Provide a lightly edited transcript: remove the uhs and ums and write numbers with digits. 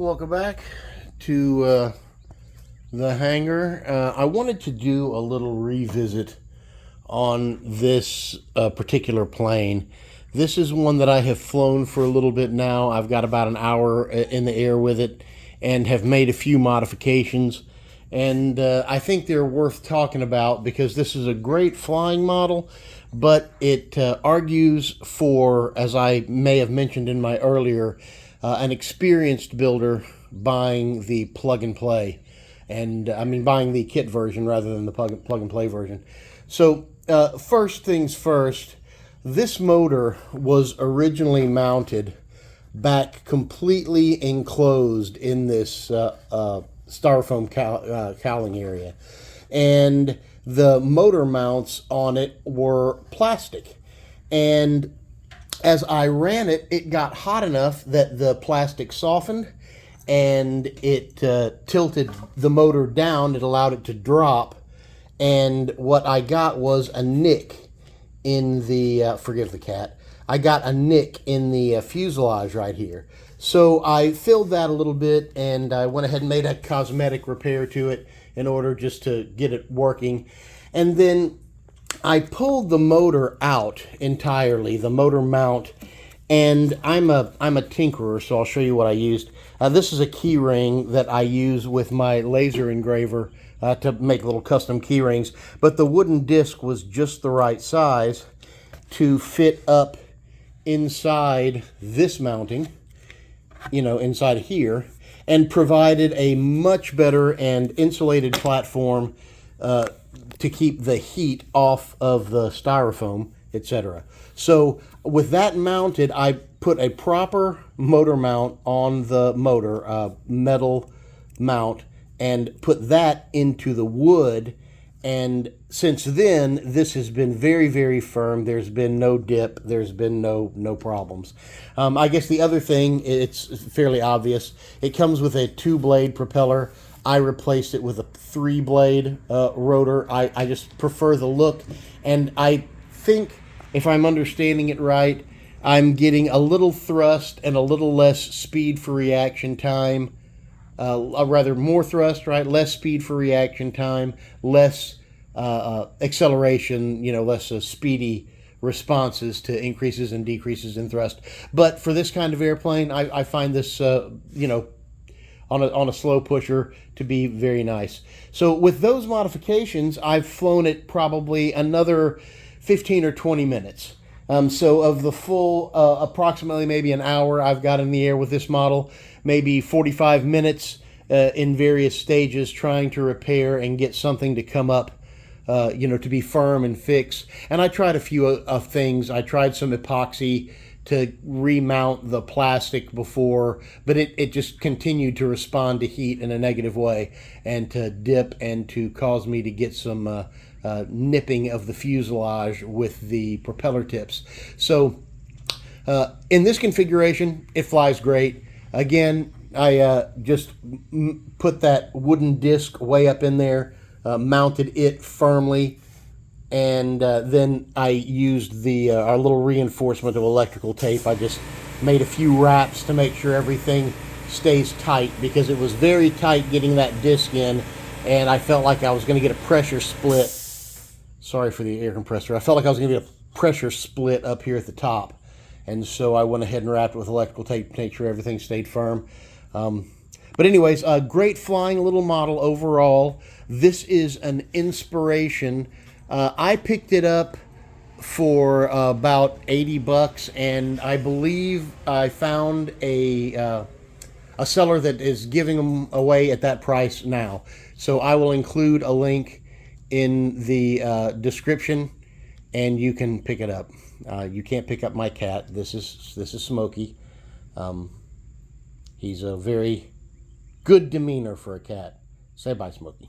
Welcome back to the hangar. I wanted to do a little revisit on this particular plane. This is one that I have flown for a little bit now. I've got about an hour in the air with it and have made a few modifications. And I think they're worth talking about because this is a great flying model, but it argues for, as I may have mentioned in my earlier, an experienced builder buying the plug and play. And I mean buying the kit version rather than the plug and play version. So first things first, this motor was originally mounted back completely enclosed in this styrofoam cowling area, and the motor mounts on it were plastic. And as I ran it, it got hot enough that the plastic softened and it tilted the motor down. It allowed it to drop, and what I got was a nick in the forgive the cat. I got a nick in the fuselage right here. So I filled that a little bit, and I went ahead and made a cosmetic repair to it in order just to get it working. And then I pulled the motor out entirely, the motor mount, and I'm a tinkerer, so I'll show you what I used. This is a key ring that I use with my laser engraver to make little custom key rings, but the wooden disc was just the right size to fit up inside this mounting, inside here, and provided a much better and insulated platform to keep the heat off of the styrofoam, etc. So with that mounted, I put a proper motor mount on the motor, metal mount, and put that into the wood. And since then, this has been very, very firm. There's been no dip. There's been no problems. I guess the other thing, it's fairly obvious. It comes with a 2-blade propeller. I replaced it with a 3-blade rotor. I just prefer the look. And I think, if I'm understanding it right, I'm getting a little thrust and a little less speed for reaction time. Rather more thrust, right? Less speed for reaction time, less acceleration, less speedy responses to increases and decreases in thrust. But for this kind of airplane, I find this, on a slow pusher to be very nice. So with those modifications, I've flown it probably another 15 or 20 minutes. So of the full approximately maybe an hour I've got in the air with this model, maybe 45 minutes in various stages trying to repair and get something to come up, to be firm and fix. And I tried a few things. I tried some epoxy to remount the plastic before, but it just continued to respond to heat in a negative way and to dip and to cause me to get some nipping of the fuselage with the propeller tips. So in this configuration, it flies great. Again, I just put that wooden disc way up in there, mounted it firmly, and then I used our little reinforcement of electrical tape. I just made a few wraps to make sure everything stays tight, because it was very tight getting that disc in, and I felt like I was going to get a pressure split. Sorry for the air compressor. I felt like I was going to get a pressure split up here at the top, and so I went ahead and wrapped it with electrical tape to make sure everything stayed firm. But anyways, a great flying little model overall. This is an inspiration. I picked it up for about 80 bucks, and I believe I found a seller that is giving them away at that price now. So I will include a link in the description, and you can pick it up. You can't pick up my cat. This is Smokey. He's a very good demeanor for a cat. Say bye, Smokey.